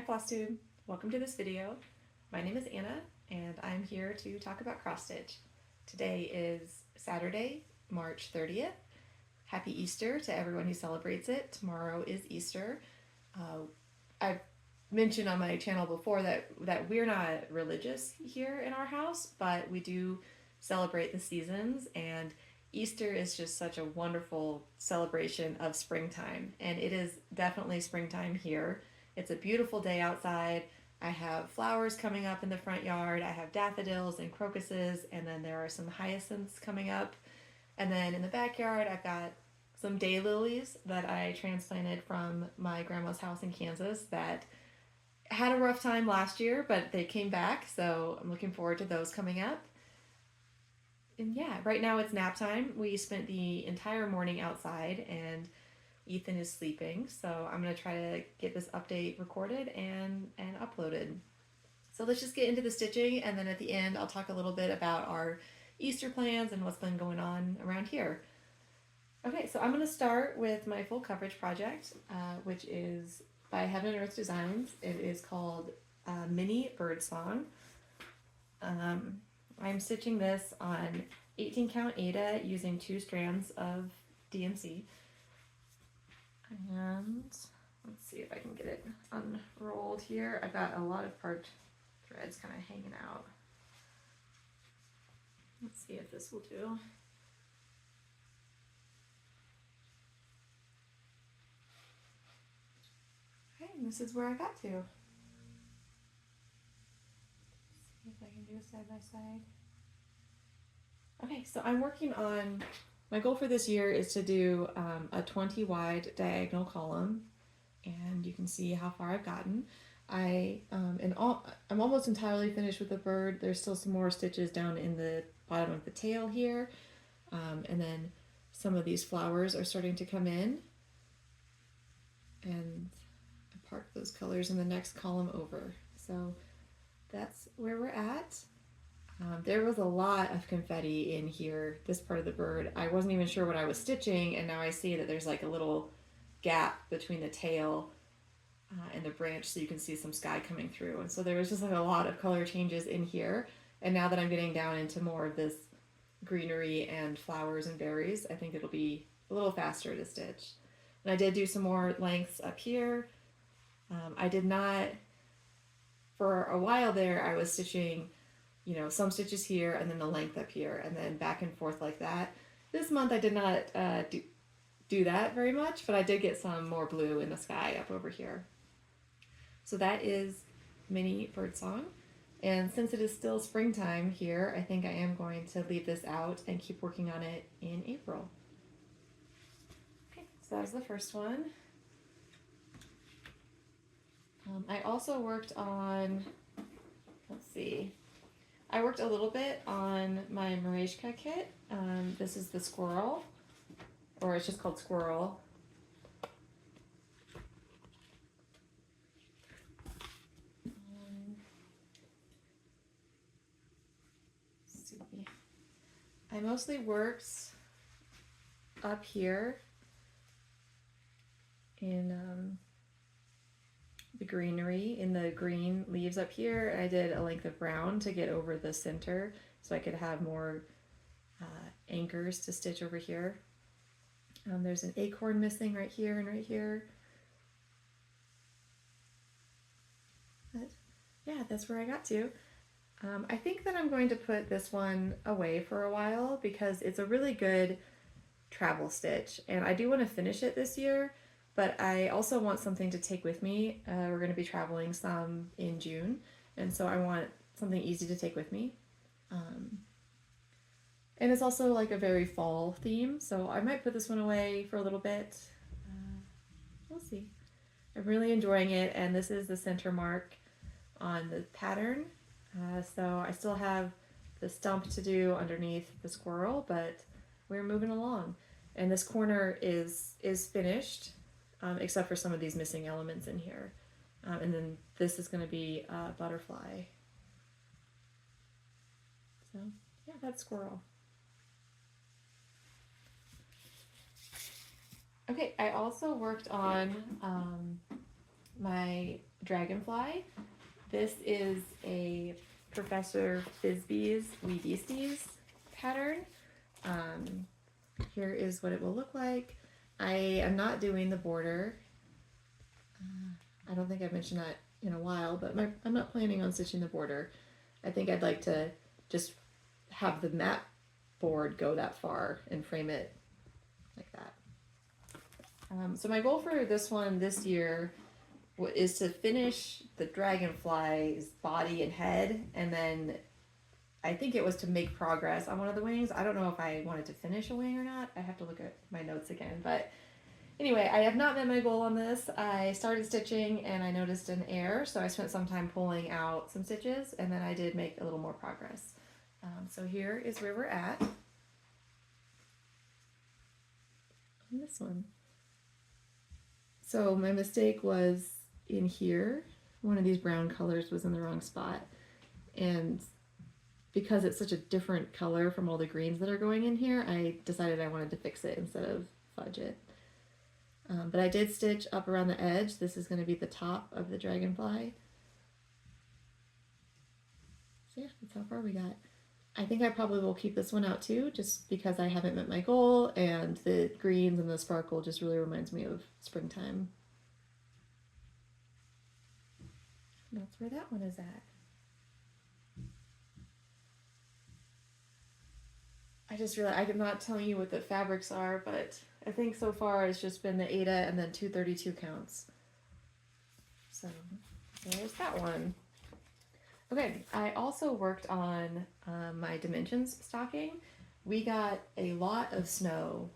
Flosstube, welcome to this video. My name is Anna and I'm here to talk about cross stitch. Today is Saturday, March 30th. Happy Easter to everyone who celebrates it. Tomorrow is Easter. I've mentioned on my channel before that we're not religious here in our house, but we do celebrate the seasons, and Easter is just such a wonderful celebration of springtime, and it is definitely springtime here. It's a beautiful day outside. I have flowers coming up in the front yard. I have daffodils and crocuses, and then there are some hyacinths coming up. And then in the backyard, I've got some daylilies that I transplanted from my grandma's house in Kansas that had a rough time last year, but they came back, so I'm looking forward to those coming up. And yeah, right now it's nap time. We spent the entire morning outside, and Ethan is sleeping, so I'm going to try to get this update recorded and uploaded. So let's just get into the stitching, and then at the end I'll talk a little bit about our Easter plans and what's been going on around here. Okay, so I'm going to start with my full coverage project, which is by Heaven and Earth Designs. It is called Mini Birdsong. I'm stitching this on 18 count Aida using 2 strands of DMC. And let's see if I can get it unrolled here. I've got a lot of part threads kind of hanging out. Let's see if this will do. Okay, and this is where I got to. See if I can do a side by side. Okay, so I'm working on, my goal for this year is to do a 20 wide diagonal column, and you can see how far I've gotten. I'm almost entirely finished with the bird. There's still some more stitches down in the bottom of the tail here, and then some of these flowers are starting to come in, and I parked those colors in the next column over. So that's where we're at. There was a lot of confetti in here, this part of the bird. I wasn't even sure what I was stitching, and now I see that there's like a little gap between the tail and the branch, so you can see some sky coming through. And so there was just like a lot of color changes in here. And now that I'm getting down into more of this greenery and flowers and berries, I think it'll be a little faster to stitch. And I did do some more lengths up here. I did not, for a while there, I was stitching, you know, some stitches here and then the length up here and then back and forth like that. This month I did not do that very much, but I did get some more blue in the sky up over here. So that is Mini Birdsong. And since it is still springtime here, I think I am going to leave this out and keep working on it in April. Okay, so that was the first one. I also worked on, let's see, I worked a little bit on my Merejka kit. This is the Squirrel, or it's just called Squirrel. Let's see. I mostly worked up here in the greenery, in the green leaves up here. I did a length of brown to get over the center so I could have more anchors to stitch over here. There's an acorn missing right here and right here. But yeah, that's where I got to. I think that I'm going to put this one away for a while because it's a really good travel stitch, and I do want to finish it this year. But I also want something to take with me. We're going to be traveling some in June, and so I want something easy to take with me. And it's also like a very fall theme, so I might put this one away for a little bit. We'll see. I'm really enjoying it, and this is the center mark on the pattern. So I still have the stump to do underneath the squirrel, but we're moving along. And this corner is finished. Except for some of these missing elements in here. And then this is going to be a butterfly. So yeah, that's Squirrel. Okay, I also worked on my dragonfly. This is a Professor Frisbee's We Beasties pattern. Here is what it will look like. I am not doing the border. I don't think I've mentioned that in a while, but I'm not planning on stitching the border. I think I'd like to just have the mat board go that far and frame it like that. So my goal for this one this year is to finish the dragonfly's body and head, and then I think it was to make progress on one of the wings. I don't know if I wanted to finish a wing or not. I have to look at my notes again, but anyway, I have not met my goal on this. I started stitching and I noticed an error, so I spent some time pulling out some stitches, and then I did make a little more progress. So here is where we're at on this one. So my mistake was in here. One of these brown colors was in the wrong spot, and because it's such a different color from all the greens that are going in here, I decided I wanted to fix it instead of fudge it. But I did stitch up around the edge. This is going to be the top of the dragonfly. So yeah, that's how far we got. I think I probably will keep this one out too, just because I haven't met my goal, and the greens and the sparkle just really reminds me of springtime. That's where that one is at. I just realized I'm not telling you what the fabrics are, but I think so far it's just been the Aida and then 232 counts. So there's that one. Okay, I also worked on my dimensions stocking. We got a lot of snow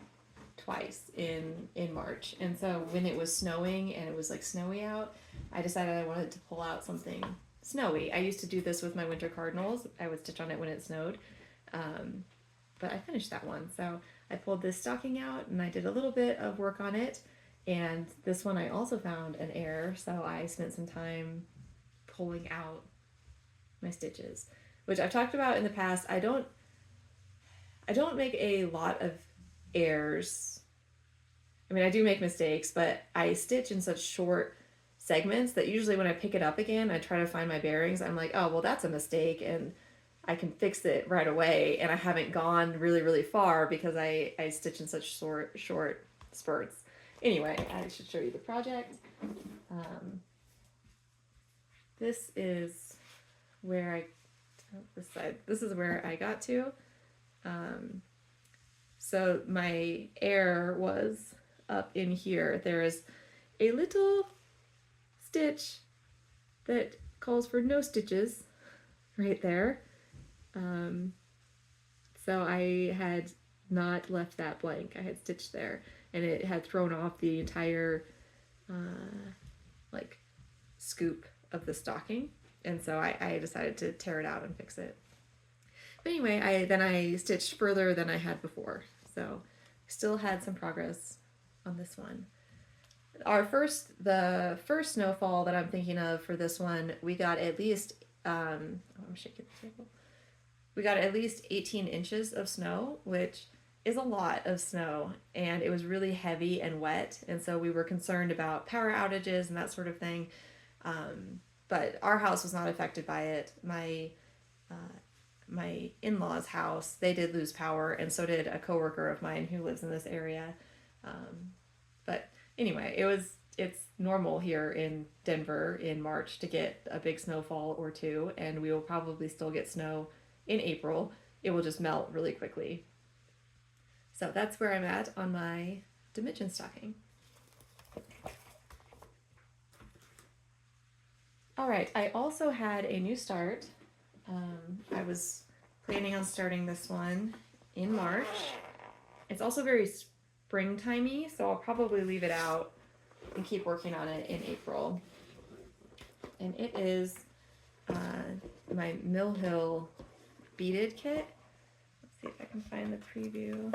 twice in March, and so when it was snowing and it was like snowy out, I decided I wanted to pull out something snowy. I used to do this with my winter cardinals. I would stitch on it when it snowed, but I finished that one. So I pulled this stocking out and I did a little bit of work on it, and this one I also found an error, so I spent some time pulling out my stitches, which I've talked about in the past. I don't make a lot of errors. I mean, I do make mistakes, but I stitch in such short segments that usually when I pick it up again, I try to find my bearings. I'm like, oh, well, that's a mistake, and I can fix it right away, and I haven't gone really, really far because I stitch in such short spurts. Anyway, I should show you the project. This is where this is where I got to. So my error was up in here. There is a little stitch that calls for no stitches right there. So I had not left that blank. I had stitched there, and it had thrown off the entire like scoop of the stocking. And so I decided to tear it out and fix it. But anyway, I stitched further than I had before. So still had some progress on this one. The first snowfall that I'm thinking of for this one, we got at least, I'm shaking the table. We got at least 18 inches of snow, which is a lot of snow, and it was really heavy and wet. And so we were concerned about power outages and that sort of thing. But our house was not affected by it. My in-laws' house, they did lose power, and so did a coworker of mine who lives in this area. But anyway, it's normal here in Denver in March to get a big snowfall or two, and we will probably still get snow in April. It will just melt really quickly. So that's where I'm at on my dimension stocking. All right, I also had a new start. I was planning on starting this one in March. It's also very springtimey, so I'll probably leave it out and keep working on it in April. And it is my Mill Hill beaded kit. Let's see if I can find the preview.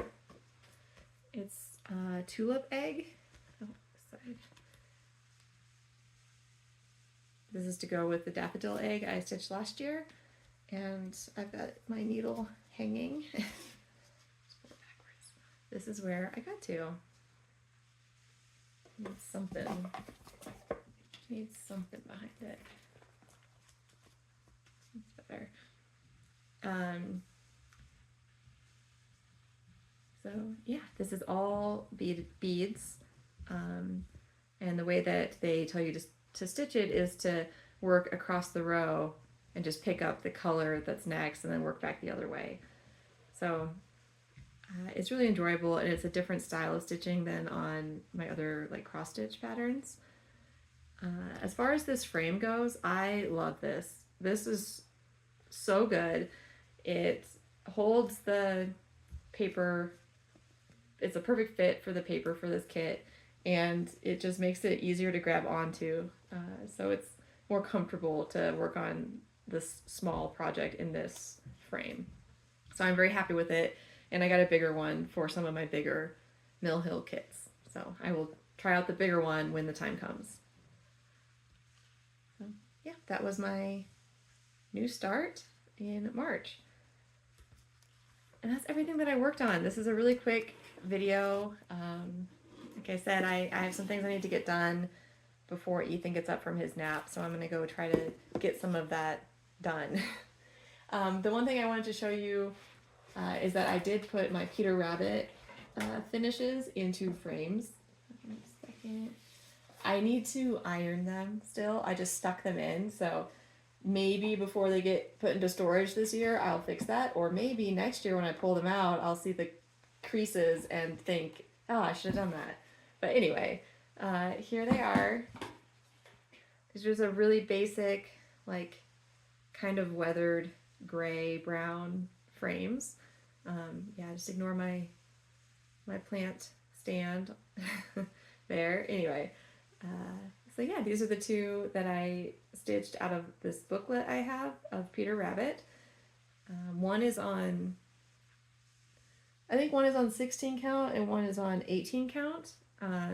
It's tulip egg. Oh, sorry. This is to go with the daffodil egg I stitched last year, and I've got my needle hanging. This is where I got to. It's something. needs something behind it. Better. So yeah, this is all beads, and the way that they tell you to stitch it is to work across the row and just pick up the color that's next and then work back the other way. So it's really enjoyable, and it's a different style of stitching than on my other like cross stitch patterns. As far as this frame goes, I love this. This is so good. It holds the paper. It's a perfect fit for the paper for this kit, and it just makes it easier to grab onto. So it's more comfortable to work on this small project in this frame. So I'm very happy with it, and I got a bigger one for some of my bigger Mill Hill kits. So I will try out the bigger one when the time comes. So yeah, that was my new start in March. And that's everything that I worked on. This is a really quick video. Like I said, I have some things I need to get done before Ethan gets up from his nap, so I'm going to go try to get some of that done. The one thing I wanted to show you is that I did put my Peter Rabbit finishes into frames. One second. I need to iron them still. I just stuck them in, so maybe before they get put into storage this year, I'll fix that. Or maybe next year when I pull them out, I'll see the creases and think, oh, I should have done that. But anyway, here they are. These are just a really basic, like, kind of weathered gray brown frames. Yeah, just ignore my plant stand there. Anyway, so yeah, these are the two that I stitched out of this booklet I have of Peter Rabbit. One is on, I think one is on 16 count and one is on 18 count,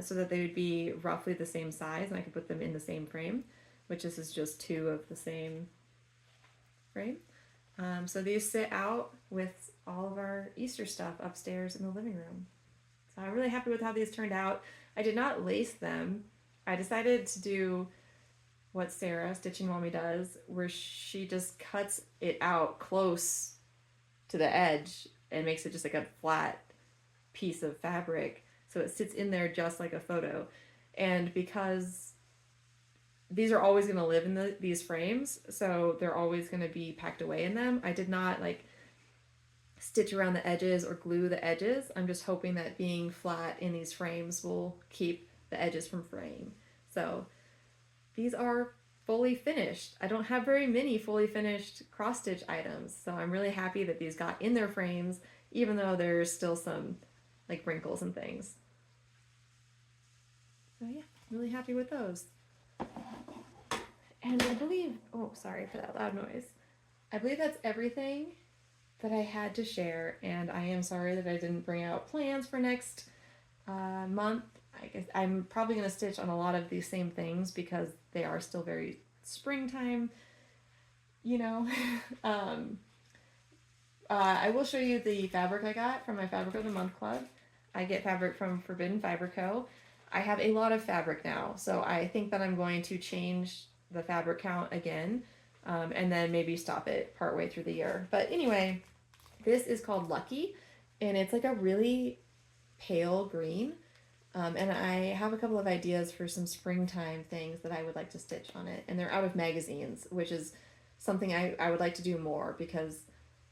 so that they would be roughly the same size and I could put them in the same frame, which this is just two of the same frame. So these sit out with all of our Easter stuff upstairs in the living room. So I'm really happy with how these turned out. I did not lace them. I decided to do what Sarah, Stitching Mommy, does, where she just cuts it out close to the edge and makes it just like a flat piece of fabric, so it sits in there just like a photo. And because these are always going to live in these frames, so they're always going to be packed away in them, I did not like stitch around the edges or glue the edges. I'm just hoping that being flat in these frames will keep the edges from fraying. So these are fully finished. I don't have very many fully finished cross stitch items, so I'm really happy that these got in their frames, even though there's still some like wrinkles and things. So yeah, really happy with those. And I believe, oh, sorry for that loud noise. I believe that's everything that I had to share, and I am sorry that I didn't bring out plans for next month. I guess I'm probably going to stitch on a lot of these same things because they are still very springtime, you know. I will show you the fabric I got from my Fabric of the Month Club. I get fabric from Forbidden Fiber Co. I have a lot of fabric now, so I think that I'm going to change the fabric count again, and then maybe stop it partway through the year. But anyway, this is called Lucky, and it's like a really pale green. And I have a couple of ideas for some springtime things that I would like to stitch on it. And they're out of magazines, which is something I would like to do more, because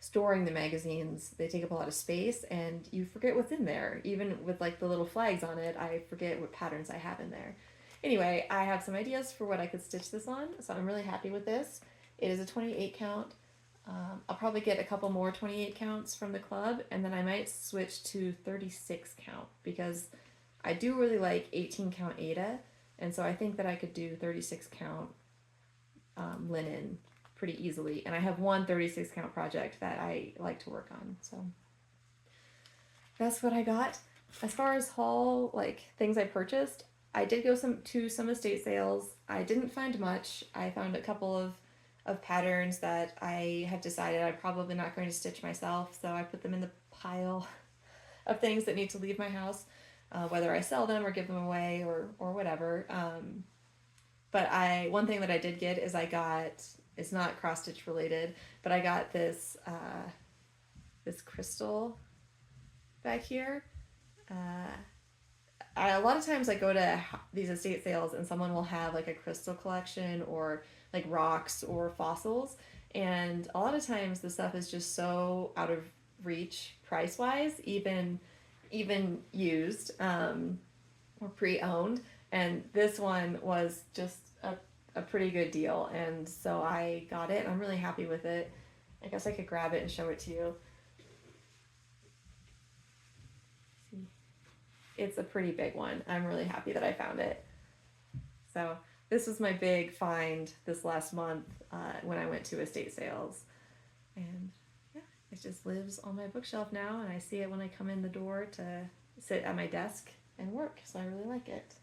storing the magazines, they take up a lot of space and you forget what's in there. Even with like the little flags on it, I forget what patterns I have in there. Anyway, I have some ideas for what I could stitch this on, so I'm really happy with this. It is a 28 count. I'll probably get a couple more 28 counts from the club, and then I might switch to 36 count because I do really like 18 count Ada, and so I think that I could do 36 count linen pretty easily. And I have one 36 count project that I like to work on, so that's what I got. As far as haul, like things I purchased, I did go to some estate sales. I didn't find much. I found a couple of patterns that I have decided I'm probably not going to stitch myself, so I put them in the pile of things that need to leave my house. Whether I sell them or give them away or whatever. But one thing that I did get is it's not cross stitch related, but I got this this crystal back here. A lot of times I go to these estate sales and someone will have like a crystal collection or like rocks or fossils, and a lot of times the stuff is just so out of reach price wise, even used or pre-owned, and this one was just a pretty good deal, and so I got it and I'm really happy with it. I guess I could grab it and show it to you. It's a pretty big one. I'm really happy that I found it. So this was my big find this last month when I went to estate sales. And yeah, it just lives on my bookshelf now, and I see it when I come in the door to sit at my desk and work, so I really like it.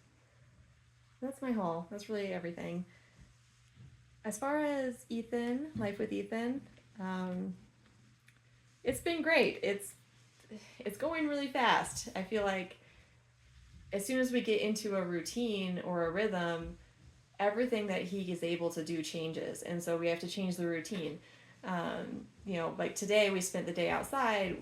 That's my haul. That's really everything. As far as Ethan, life with Ethan, it's been great. It's going really fast. I feel like as soon as we get into a routine or a rhythm, everything that he is able to do changes, and so we have to change the routine. Like today we spent the day outside.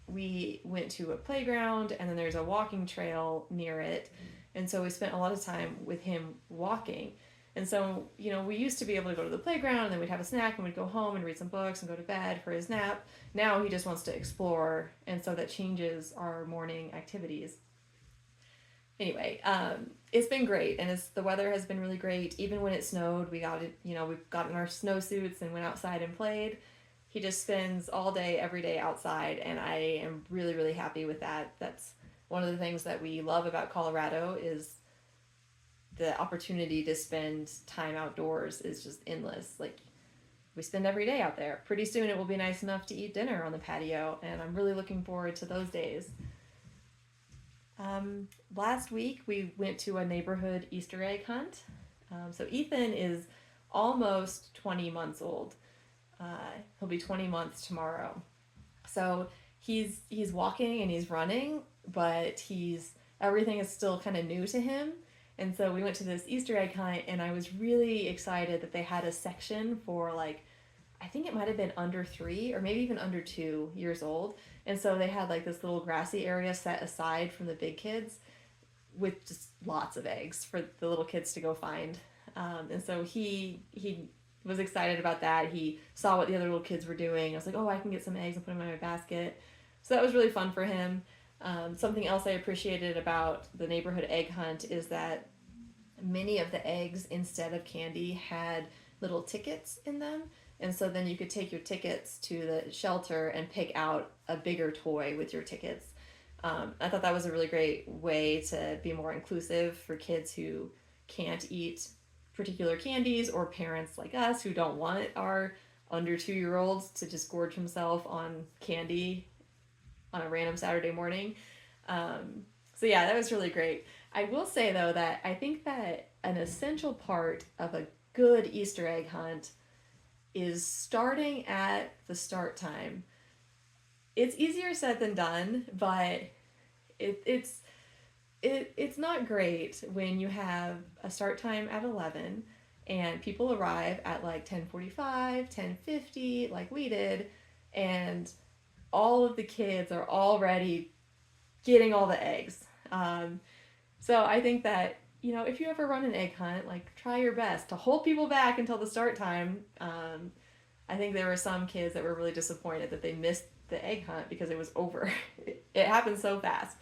We went to a playground, and then there's a walking trail near it, and so we spent a lot of time with him walking. And so, we used to be able to go to the playground, and then we'd have a snack, and we'd go home and read some books and go to bed for his nap. Now he just wants to explore, and so that changes our morning activities. Anyway, it's been great, and the weather has been really great. Even when it snowed, we've gotten our snowsuits and went outside and played. He just spends all day, every day outside, and I am really, really happy with that. That's one of the things that we love about Colorado is the opportunity to spend time outdoors is just endless. Like, we spend every day out there. Pretty soon it will be nice enough to eat dinner on the patio, and I'm really looking forward to those days. Last week we went to a neighborhood Easter egg hunt. So Ethan is almost 20 months old. He'll be 20 months tomorrow. So he's walking and he's running, but everything is still kind of new to him. And so we went to this Easter egg hunt, and I was really excited that they had a section for I think it might have been under 3 or maybe even under 2 years old. And so they had this little grassy area set aside from the big kids with just lots of eggs for the little kids to go find. And so he was excited about that. He saw what the other little kids were doing. I was like, oh, I can get some eggs and put them in my basket. So that was really fun for him. Something else I appreciated about the neighborhood egg hunt is that many of the eggs, instead of candy, had little tickets in them. And so then you could take your tickets to the shelter and pick out a bigger toy with your tickets. I thought that was a really great way to be more inclusive for kids who can't eat particular candies, or parents like us who don't want our under 2-year-olds to just gorge himself on candy on a random Saturday morning. So yeah, that was really great. I will say though that I think that an essential part of a good Easter egg hunt is starting at the start time. It's easier said than done, but it's not great when you have a start time at 11 and people arrive at 10:45, 10:50 like we did, and all of the kids are already getting all the eggs. So I think that, if you ever run an egg hunt, try your best to hold people back until the start time. I think there were some kids that were really disappointed that they missed the egg hunt because it was over. It happened so fast.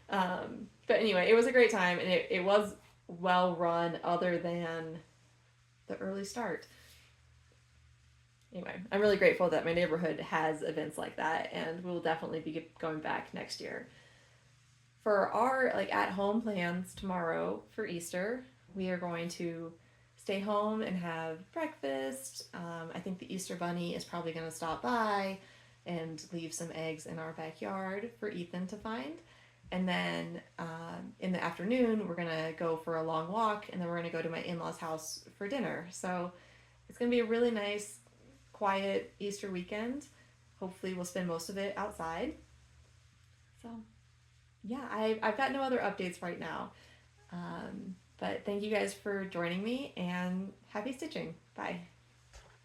But anyway, it was a great time, and it was well run other than the early start. Anyway, I'm really grateful that my neighborhood has events like that, and we'll definitely be going back next year. For our at-home plans tomorrow for Easter, we are going to stay home and have breakfast. I think the Easter Bunny is probably going to stop by and leave some eggs in our backyard for Ethan to find. And then in the afternoon, we're going to go for a long walk, and then we're going to go to my in-laws' house for dinner. So it's going to be a really nice, quiet Easter weekend. Hopefully we'll spend most of it outside. So yeah, I've got no other updates right now. But thank you guys for joining me, and happy stitching. Bye.